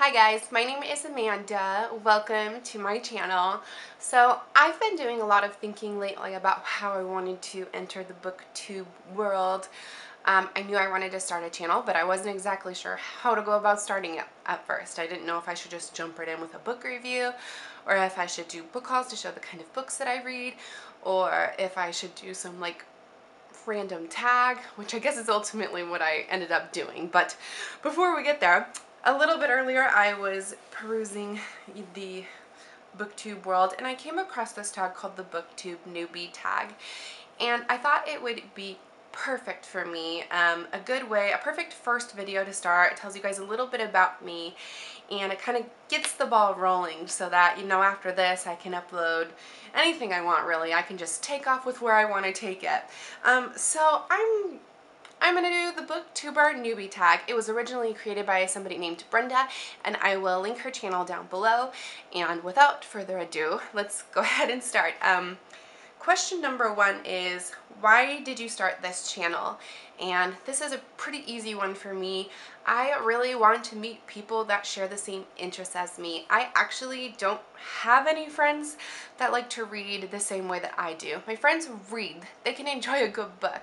Hi guys, my name is Amanda. Welcome to my channel. So I've been doing a lot of thinking lately about how I wanted to enter the booktube world. I knew I wanted to start a channel, but I wasn't exactly sure how to go about starting it at first. I didn't know if I should just jump right in with a book review, or if I should do book hauls to show the kind of books that I read, or if I should do some like random tag, which I guess is ultimately what I ended up doing. But before we get there, a little bit earlier I was perusing the booktube world and I came across this tag called the Booktube Newbie Tag, and I thought it would be perfect for me, a good way, a perfect first video to start. It tells you guys a little bit about me and it kind of gets the ball rolling so that, you know, after this I can upload anything I want really. I can just take off with where I want to take it. So I'm going to do the Booktuber Newbie Tag. It was originally created by somebody named Brenda, and I will link her channel down below. And without further ado, let's go ahead and start. Question number one is, why did you start this channel? And this is a pretty easy one for me. I really want to meet people that share the same interests as me. I actually don't have any friends that like to read the same way that I do. My friends read. They can enjoy a good book.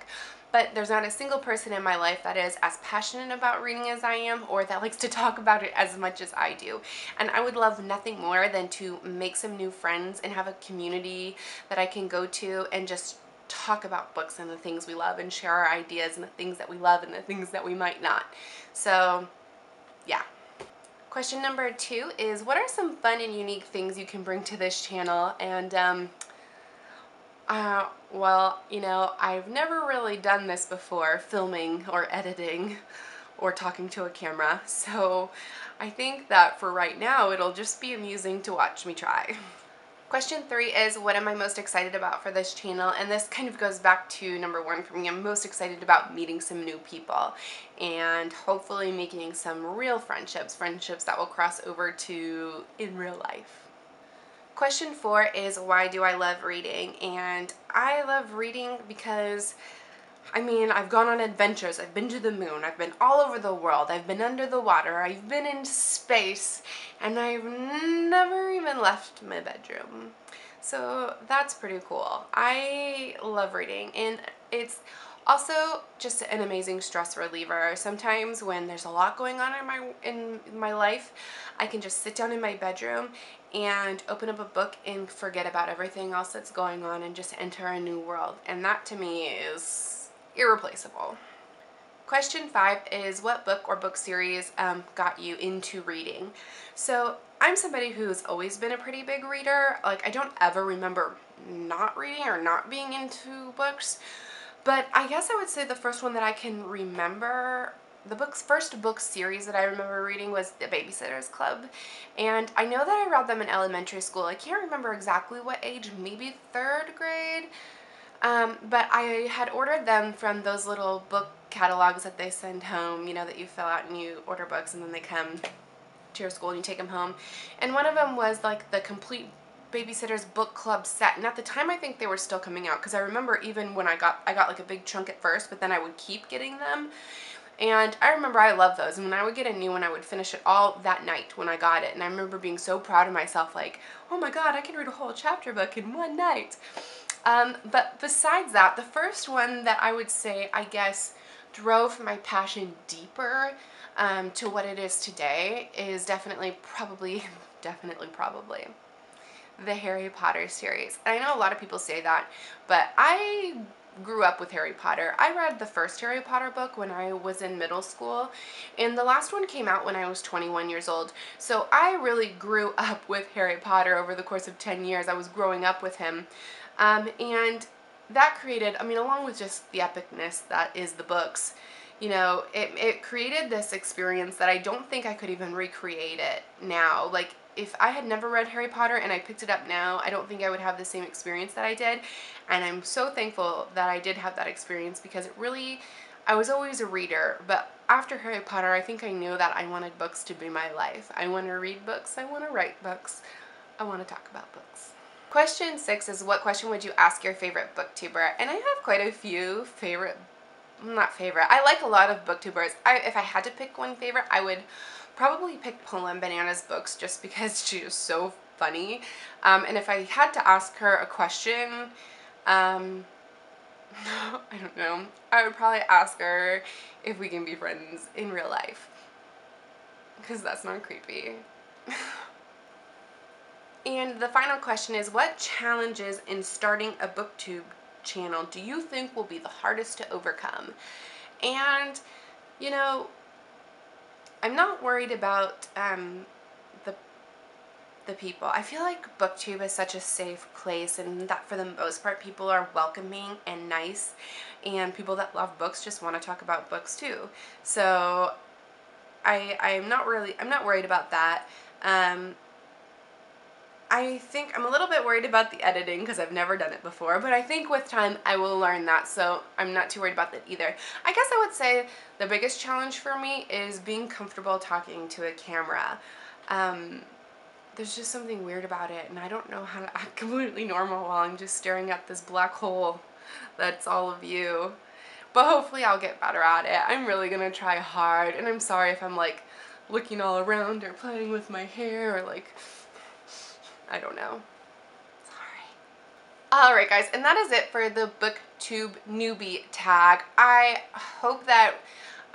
But there's not a single person in my life that is as passionate about reading as I am, or that likes to talk about it as much as I do. And I would love nothing more than to make some new friends and have a community that I can go to and just talk about books and the things we love and share our ideas and the things that we love and the things that we might not. So, yeah. Question number two is, what are some fun and unique things you can bring to this channel? And well, you know, I've never really done this before, filming or editing or talking to a camera, so I think that for right now it'll just be amusing to watch me try. Question three is, what am I most excited about for this channel? And this kind of goes back to number one for me. I'm most excited about meeting some new people and hopefully making some real friendships that will cross over to in real life. Question four is, why do I love reading? And I love reading because, I mean, I've gone on adventures, I've been to the moon, I've been all over the world, I've been under the water, I've been in space, and I've never even left my bedroom. So that's pretty cool. I love reading, and it's also just an amazing stress reliever. Sometimes when there's a lot going on in my life, I can just sit down in my bedroom and open up a book and forget about everything else that's going on and just enter a new world. And that to me is irreplaceable. Question five is, what book or book series got you into reading? So I'm somebody who's always been a pretty big reader. Like, I don't ever remember not reading or not being into books. But I guess I would say the first one that I can remember, first book series that I remember reading was The Babysitter's Club. And I know that I read them in elementary school. I can't remember exactly what age, maybe third grade. But I had ordered them from those little book catalogs that they send home, you know, that you fill out and you order books and then they come to your school and you take them home. And one of them was like the complete Babysitter's Book Club set, and at the time I think they were still coming out, because I remember even when I got like a big chunk at first, but then I would keep getting them, and I remember I loved those, and when I would get a new one I would finish it all that night when I got it, and I remember being so proud of myself, like, oh my god, I can read a whole chapter book in one night. But besides that, the first one that I would say, I guess, drove my passion deeper to what it is today is definitely probably the Harry Potter series. And I know a lot of people say that, but I grew up with Harry Potter. I read the first Harry Potter book when I was in middle school, and the last one came out when I was 21 years old. So I really grew up with Harry Potter over the course of 10 years. I was growing up with him. And that created, I mean, along with just the epicness that is the books, you know, it created this experience that I don't think I could even recreate it now. Like, if I had never read Harry Potter and I picked it up now, I don't think I would have the same experience that I did. And I'm so thankful that I did have that experience, because it really, I was always a reader, but after Harry Potter, I think I knew that I wanted books to be my life. I want to read books, I want to write books, I want to talk about books. Question six is, what question would you ask your favorite booktuber? And I have quite a few favorite, not favorite, I like a lot of booktubers. If I had to pick one favorite, I would probably pick Polandbananasbooks just because she is so funny. And if I had to ask her a question, I don't know, I would probably ask her if we can be friends in real life, because that's not creepy. And the final question is, what challenges in starting a booktube channel do you think will be the hardest to overcome? And, you know, I'm not worried about the people. I feel like Booktube is such a safe place, and that for the most part people are welcoming and nice, and people that love books just want to talk about books too. So I'm not worried about that. I think I'm a little bit worried about the editing because I've never done it before, but I think with time I will learn that, so I'm not too worried about that either. I guess I would say the biggest challenge for me is being comfortable talking to a camera. There's just something weird about it, and I don't know how to act completely normal while I'm just staring at this black hole that's all of you. But hopefully I'll get better at it. I'm really gonna try hard, and I'm sorry if I'm like looking all around or playing with my hair or like, I don't know. Sorry. Alright guys, and that is it for the Booktube Newbie Tag. I hope that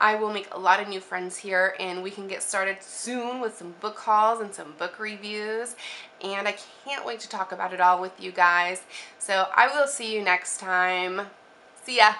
I will make a lot of new friends here, and we can get started soon with some book hauls and some book reviews, and I can't wait to talk about it all with you guys. So I will see you next time. See ya!